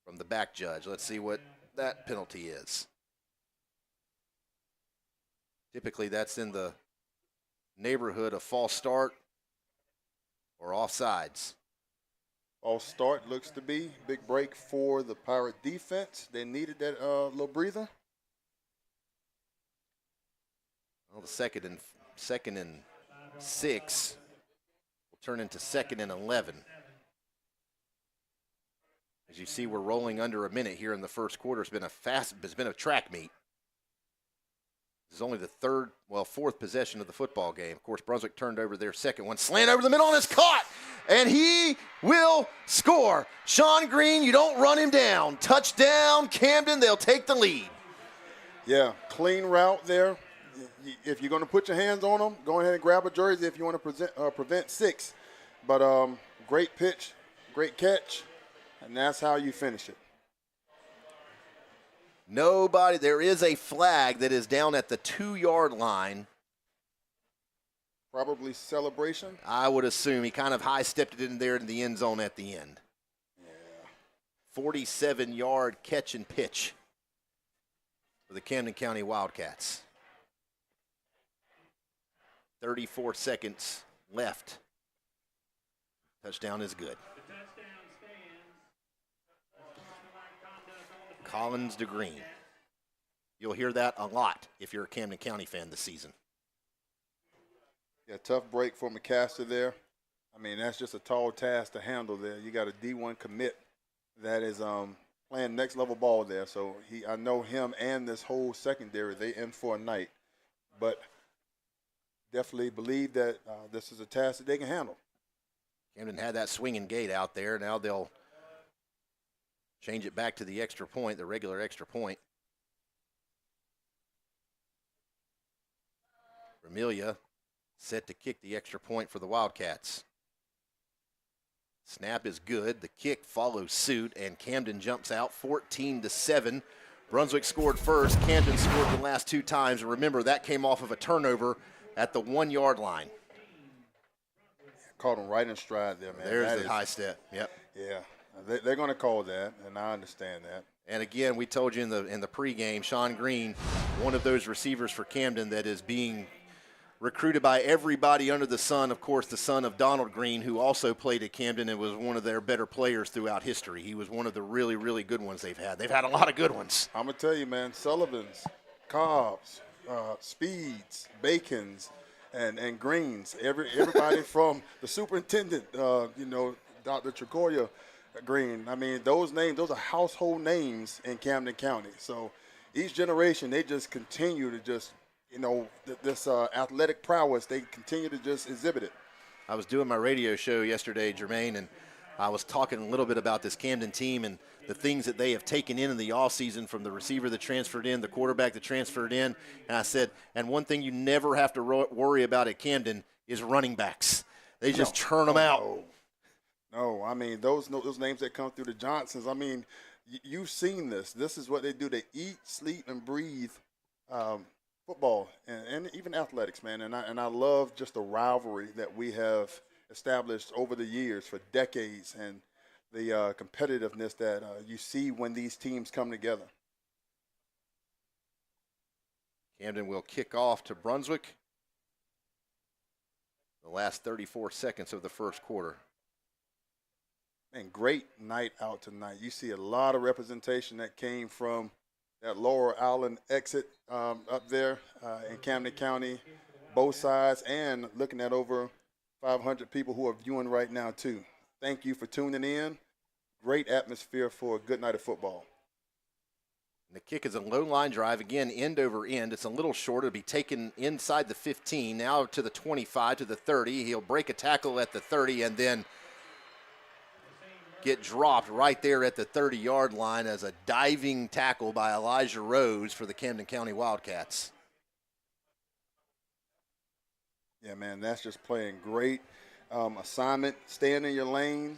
from the back judge. Let's see what that penalty is. Typically, that's in the neighborhood of false start or offsides. False start looks to be. Big break for the Pirate defense. They needed that little breather. Well, the second and 6 will turn into 2nd and 11. As you see, we're rolling under a minute here in the first quarter. It's been a track meet. This is only the 4th possession of the football game. Of course, Brunswick turned over their second one. Slant over the middle and it's caught. And he will score. Sean Green, you don't run him down. Touchdown, Camden. They'll take the lead. Yeah, clean route there. If you're going to put your hands on them, go ahead and grab a jersey if you want to prevent 6. But great pitch, great catch, and that's how you finish it. Nobody. There is a flag that is down at the 2-yard line. Probably celebration. I would assume he kind of high-stepped it in there in the end zone at the end. Yeah. 47-yard catch and pitch for the Camden County Wildcats. 34 seconds left. Touchdown is good. Collins to Green. You'll hear that a lot if you're a Camden County fan this season. Yeah, tough break for McCaster there. I mean, that's just a tall task to handle there. You got a D1 commit that is playing next level ball there. So I know him and this whole secondary, they in for a night. But definitely believe that this is a task that they can handle. Camden had that swinging gate out there. Now they'll change it back to the extra point, the regular extra point. Vermilia set to kick the extra point for the Wildcats. Snap is good. The kick follows suit, and Camden jumps out 14-7. Brunswick scored first. Camden scored the last 2 times. And remember, that came off of a turnover at the 1-yard line. Caught him right in stride there, man. There's the high step. Yep. Yeah. They're going to call that, and I understand that. And again, we told you in the pregame, Sean Green, one of those receivers for Camden that is being recruited by everybody under the sun. Of course, the son of Donald Green, who also played at Camden and was one of their better players throughout history. He was one of the really, really good ones they've had. They've had a lot of good ones. I'm going to tell you, man, Sullivan's, Cobb's, Speeds, Bacon's, and greens. Everybody from the superintendent, Dr. Tricoria Green. I mean, those names, those are household names in Camden County. So each generation, they just continue to just, this athletic prowess, they continue to just exhibit it. I was doing my radio show yesterday, Jermaine, and I was talking a little bit about this Camden team and the things that they have taken in the offseason, from the receiver that transferred in, the quarterback that transferred in. And I said, and one thing you never have to worry about at Camden is running backs. They just churn them out. No, I mean, those names that come through the Johnsons, I mean, you've seen this. This is what they do. They eat, sleep, and breathe football and even athletics, man. And I love just the rivalry that we have established over the years for decades, and the competitiveness that you see when these teams come together. Camden will kick off to Brunswick. The last 34 seconds of the first quarter. And great night out tonight. You see a lot of representation that came from that Lower Island exit up there in Camden County, both sides, and looking at over 500 people who are viewing right now too. Thank you for tuning in. Great atmosphere for a good night of football. And the kick is a low line drive, again, end over end. It's a little short. It'll be taken inside the 15, now to the 25, to the 30. He'll break a tackle at the 30 and then get dropped right there at the 30-yard line as a diving tackle by Elijah Rose for the Camden County Wildcats. Yeah, man, that's just playing great assignment, staying in your lane.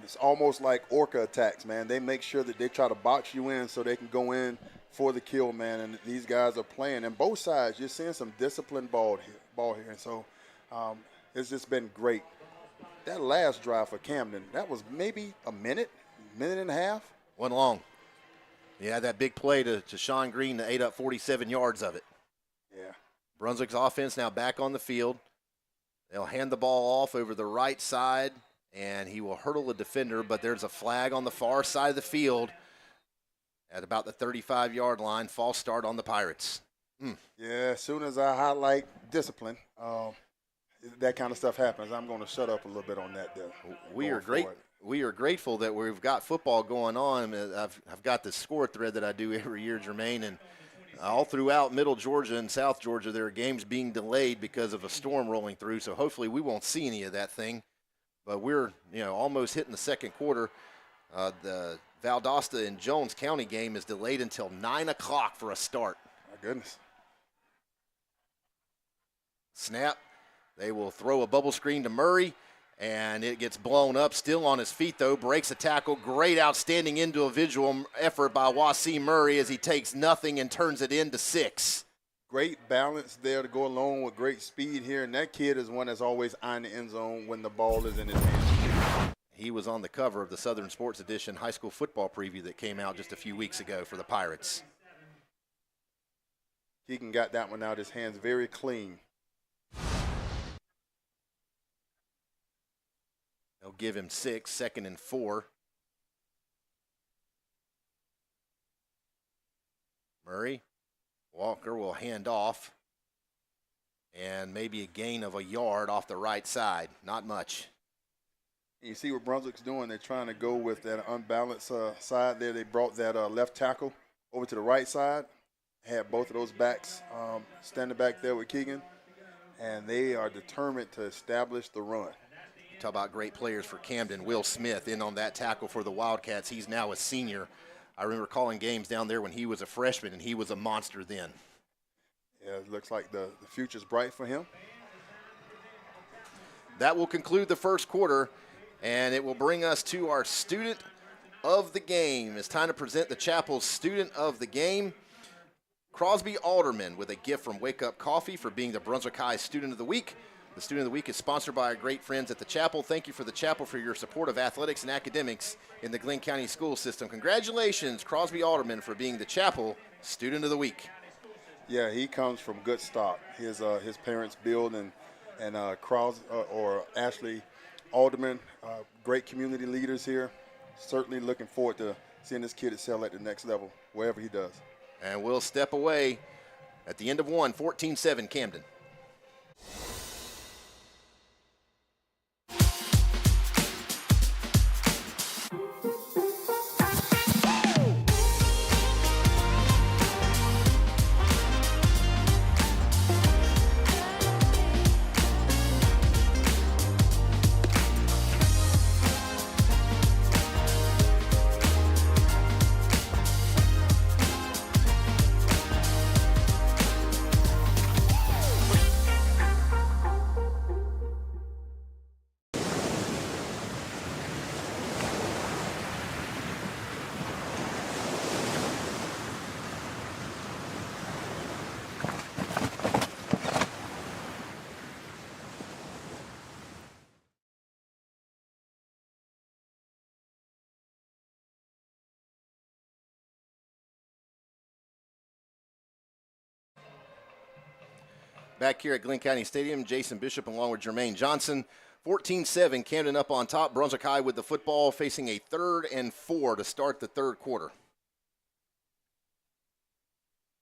It's almost like orca attacks, man. They make sure that they try to box you in so they can go in for the kill, man. And these guys are playing. And both sides, you're seeing some disciplined ball here. And so it's just been great. That last drive for Camden, that was maybe a minute and a half. Went long. Yeah, that big play to Sean Green that ate up 47 yards of it. Yeah. Brunswick's offense now back on the field. They'll hand the ball off over the right side, and he will hurdle a defender, but there's a flag on the far side of the field at about the 35-yard line. False start on the Pirates. Yeah, as soon as I highlight discipline, that kind of stuff happens. I'm going to shut up a little bit on that there. We are grateful that we've got football going on. I've got the score thread that I do every year, Jermaine, and all throughout Middle Georgia and South Georgia, there are games being delayed because of a storm rolling through. So hopefully we won't see any of that thing. But we're almost hitting the second quarter. The Valdosta and Jones County game is delayed until 9 o'clock for a start. My goodness. Snap. They will throw a bubble screen to Murray, and it gets blown up. Still on his feet, though. Breaks a tackle. Great outstanding individual effort by Wasim Murray as he takes nothing and turns it into 6. Great balance there to go along with great speed here. And that kid is one that's always eyeing the end zone when the ball is in his hands. He was on the cover of the Southern Sports Edition high school football preview that came out just a few weeks ago for the Pirates. Keegan got that one out of his hands very clean. They'll give him 6, 2nd and 4. Murray. Walker will hand off. And maybe a gain of a yard off the right side. Not much. You see what Brunswick's doing. They're trying to go with that unbalanced side there. They brought that left tackle over to the right side. Had both of those backs standing back there with Keegan. And they are determined to establish the run. Talk about great players for Camden. Will Smith in on that tackle for the Wildcats. He's now a senior. I remember calling games down there when he was a freshman, and he was a monster then. Yeah, it looks like the future's bright for him. That will conclude the first quarter, and it will bring us to our student of the game. It's time to present the Chapel's student of the game, Crosby Alderman, with a gift from Wake Up Coffee for being the Brunswick High Student of the Week. The Student of the Week is sponsored by our great friends at the Chapel. Thank you for the Chapel for your support of athletics and academics in the Glynn County school system. Congratulations, Crosby Alderman, for being the Chapel Student of the Week. Yeah, he comes from good stock. His parents, Bill and Ashley Alderman, great community leaders here. Certainly looking forward to seeing this kid excel at the next level, wherever he does. And we'll step away at the end of one, 14-7 Camden. Back here at Glynn County Stadium, Jason Bishop along with Jermaine Johnson. 14-7, Camden up on top. Brunswick High with the football, facing a 3rd and 4 to start the third quarter.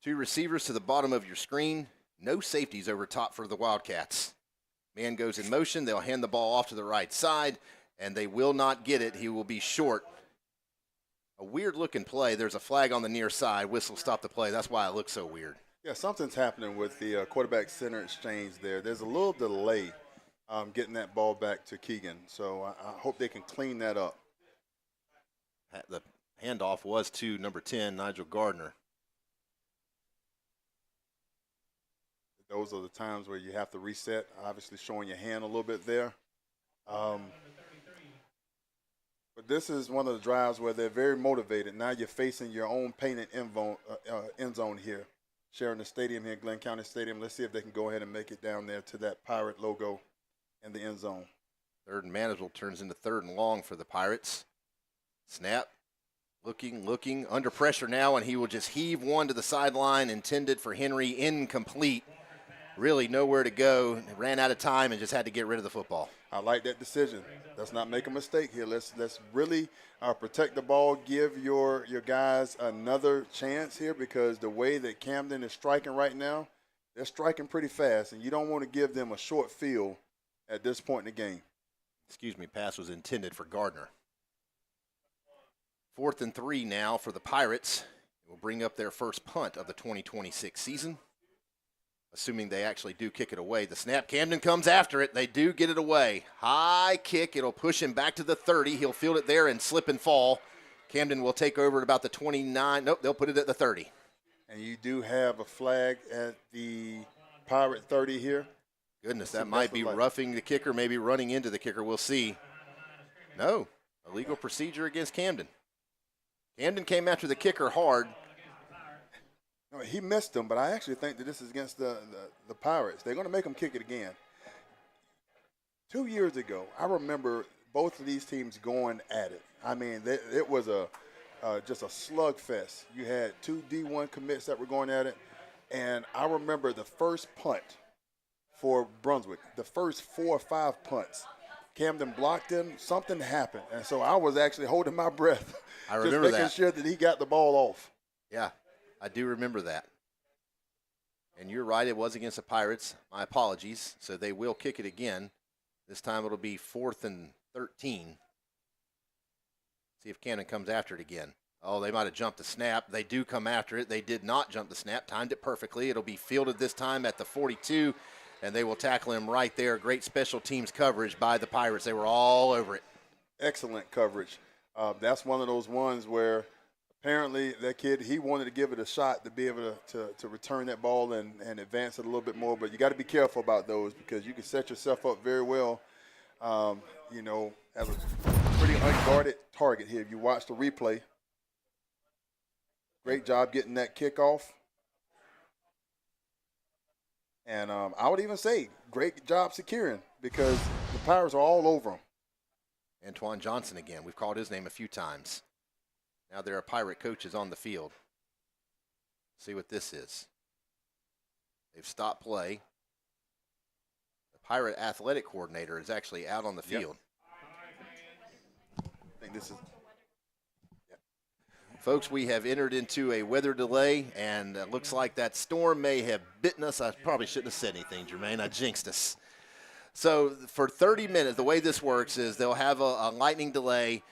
2 receivers to the bottom of your screen. No safeties over top for the Wildcats. Man goes in motion. They'll hand the ball off to the right side, and they will not get it. He will be short. A weird-looking play. There's a flag on the near side. Whistle stop the play. That's why it looks so weird. Yeah, something's happening with the quarterback-center exchange there. There's a little delay getting that ball back to Keegan, so I hope they can clean that up. The handoff was to number 10, Nigel Gardner. Those are the times where you have to reset, obviously showing your hand a little bit there. But this is one of the drives where they're very motivated. Now you're facing your own painted end zone here, sharing the stadium here, Glynn County Stadium. Let's see if they can go ahead and make it down there to that Pirate logo in the end zone. 3rd and manageable turns into 3rd and long for the Pirates. Snap. Looking, under pressure now, and he will just heave one to the sideline, intended for Henry, incomplete. Really nowhere to go. Ran out of time and just had to get rid of the football. I like that decision. Let's not make a mistake here. Let's really protect the ball, give your guys another chance here, because the way that Camden is striking right now, they're striking pretty fast, and you don't want to give them a short field at this point in the game. Pass was intended for Gardner. 4th and 3 now for the Pirates. It will bring up their first punt of the 2026 season, assuming they actually do kick it away. The snap, Camden comes after it. They do get it away. High kick. It'll push him back to the 30. He'll field it there and slip and fall. Camden will take over at about the 29. Nope, they'll put it at the 30. And you do have a flag at the Pirate 30 here. Goodness, that might be roughing the kicker, maybe running into the kicker. We'll see. No, illegal procedure against Camden. Camden came after the kicker hard. No, he missed him, but I actually think that this is against the Pirates. They're going to make him kick it again. 2 years ago, I remember both of these teams going at it. I mean, it was just a slugfest. You had 2 D1 commits that were going at it, and I remember the first punt for Brunswick, the first 4 or 5 punts. Camden blocked him. Something happened, and so I was actually holding my breath. I remember just making sure that he got the ball off. Yeah, I do remember that. And you're right, it was against the Pirates. My apologies. So they will kick it again. This time it'll be 4th and 13. See if Camden comes after it again. Oh, they might have jumped the snap. They do come after it. They did not jump the snap. Timed it perfectly. It'll be fielded this time at the 42, and they will tackle him right there. Great special teams coverage by the Pirates. They were all over it. Excellent coverage. That's one of those ones where apparently that kid, he wanted to give it a shot to be able to return that ball and advance it a little bit more. But you got to be careful about those, because you can set yourself up very well, as a pretty unguarded target here. If you watch the replay, great job getting that kickoff. And I would even say great job securing, because the Pirates are all over him. Antoine Johnson again. We've called his name a few times. Now there are Pirate coaches on the field. See what this is. They've stopped play. The Pirate athletic coordinator is actually out on the field. I think this is... Folks, we have entered into a weather delay, and it looks like that storm may have bitten us. I probably shouldn't have said anything, Jermaine. I jinxed us. So for 30 minutes, the way this works is they'll have a lightning delay,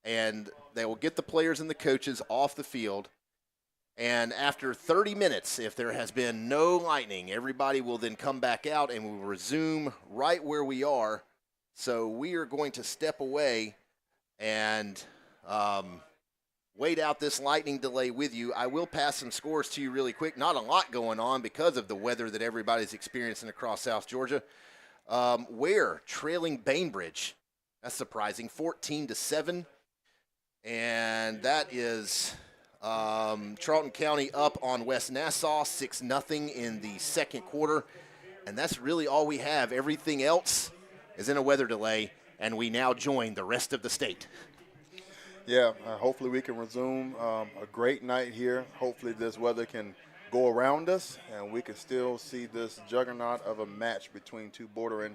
and they will get the players and the coaches off the field. And after 30 minutes, if there has been no lightning, everybody will then come back out, and we will resume right where we are. So we are going to step away and wait out this lightning delay with you. I will pass some scores to you really quick. Not a lot going on because of the weather that everybody's experiencing across South Georgia. Ware trailing Bainbridge. That's surprising, 14-7. And that is Charlton County up on West Nassau, 6-0 in the second quarter. And that's really all we have. Everything else is in a weather delay, and we now join the rest of the state. Yeah, hopefully we can resume a great night here. Hopefully this weather can go around us, and we can still see this juggernaut of a match between two bordering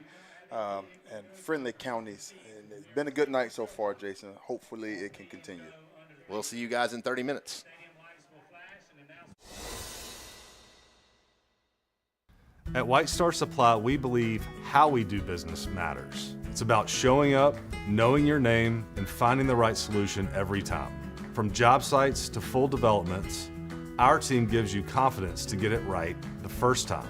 and friendly counties. And it's been a good night so far, Jason. Hopefully it can continue. We'll see you guys in 30 minutes. At White Star Supply, we believe how we do business matters. It's about showing up, knowing your name, and finding the right solution every time. From job sites to full developments, our team gives you confidence to get it right the first time.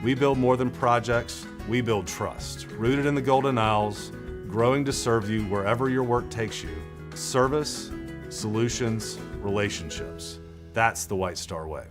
We build more than projects, we build trust. Rooted in the Golden Isles, growing to serve you wherever your work takes you. Service, solutions, relationships. That's the White Star way.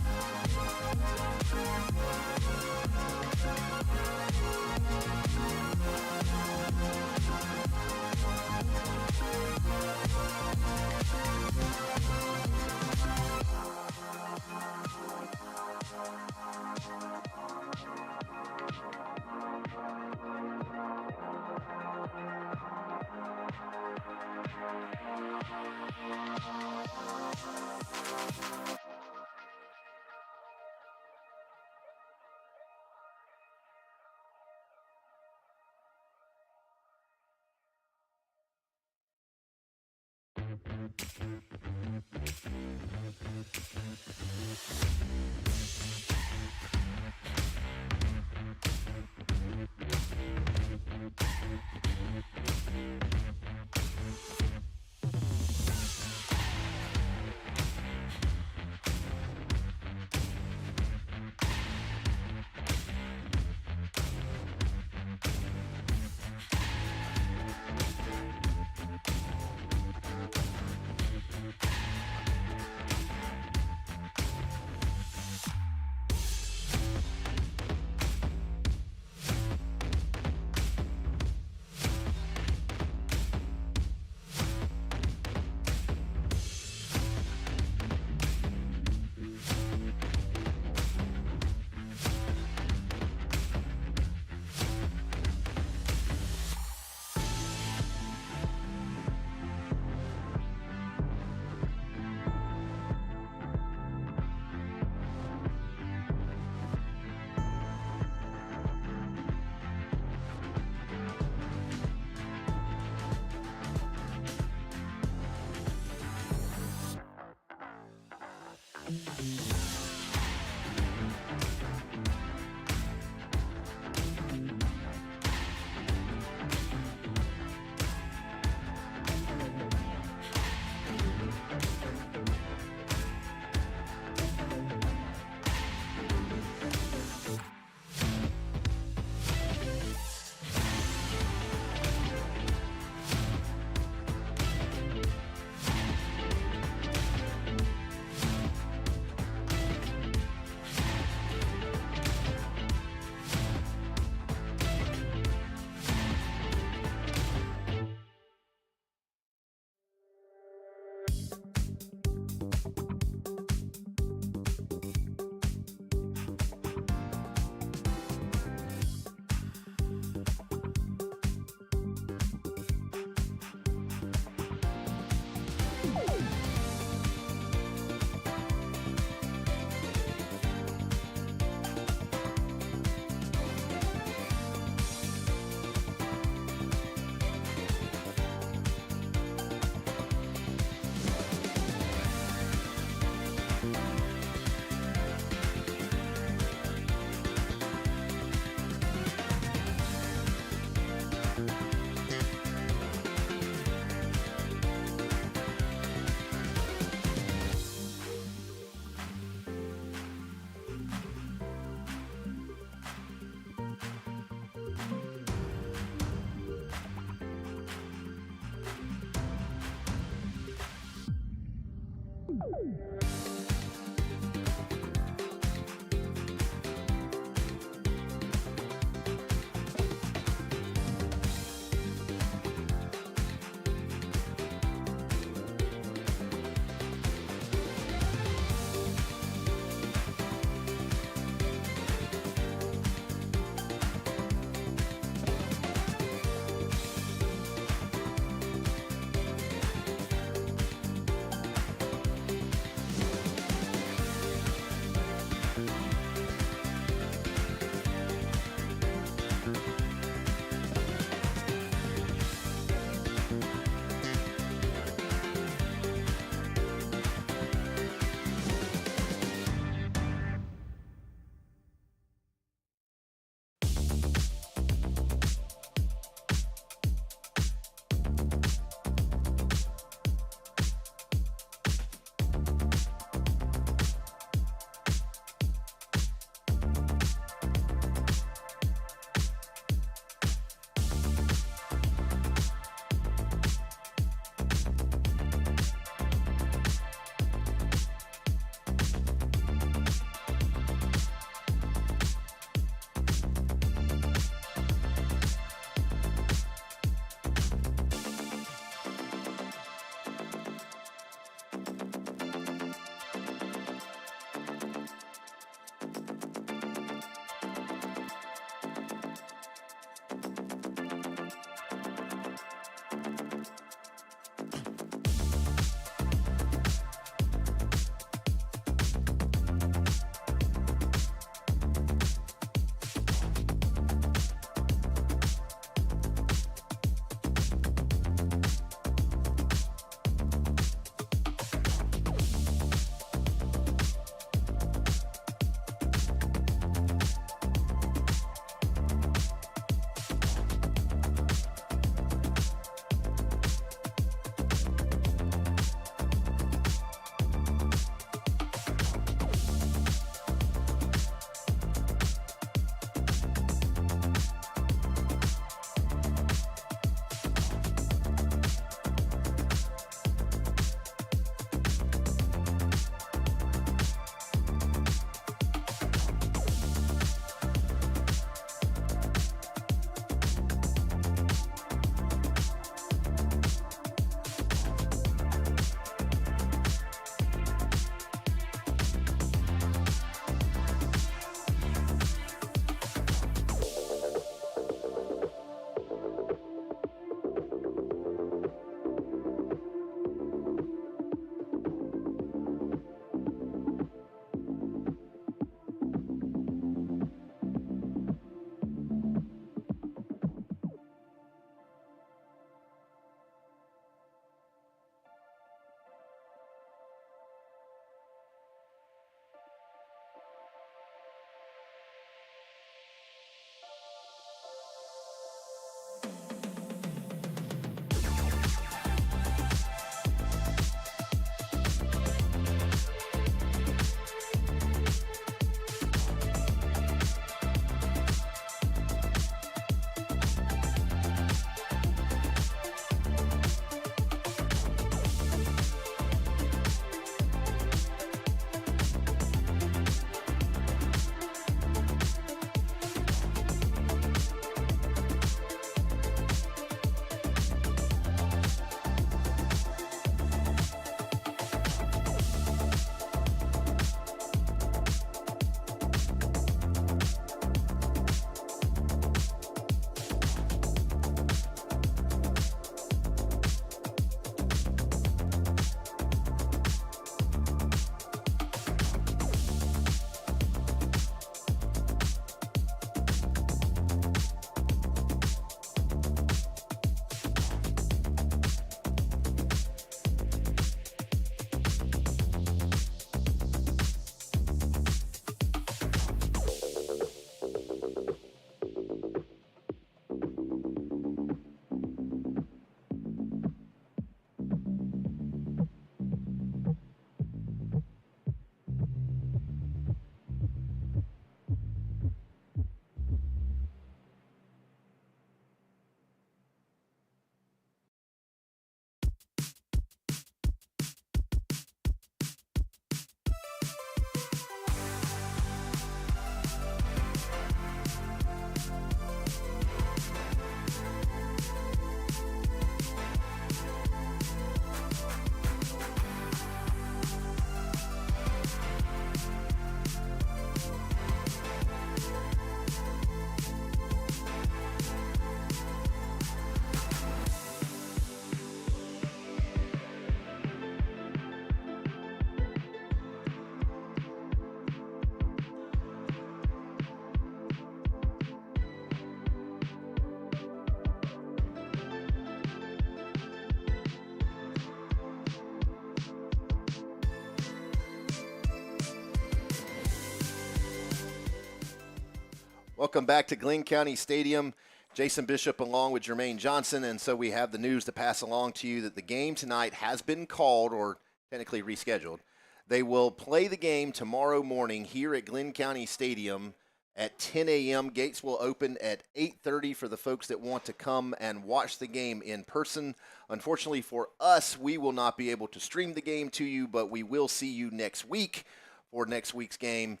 Welcome back to Glynn County Stadium. Jason Bishop along with Jermaine Johnson, and so we have the news to pass along to you that the game tonight has been called or technically rescheduled. They will play the game tomorrow morning here at Glynn County Stadium at 10 a.m. Gates will open at 8:30 for the folks that want to come and watch the game in person. Unfortunately for us, we will not be able to stream the game to you, but we will see you next week for next week's game,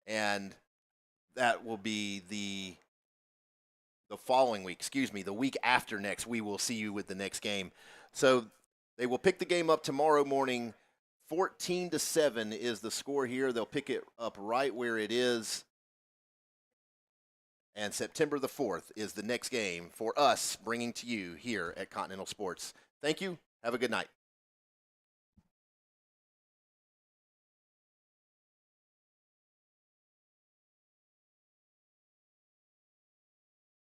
and that will be the following week, the week after next, we will see you with the next game. So they will pick the game up tomorrow morning. 14-7 is the score here. They'll pick it up right where it is. And September the 4th is the next game for us, bringing to you here at Continental Sports. Thank you. Have a good night.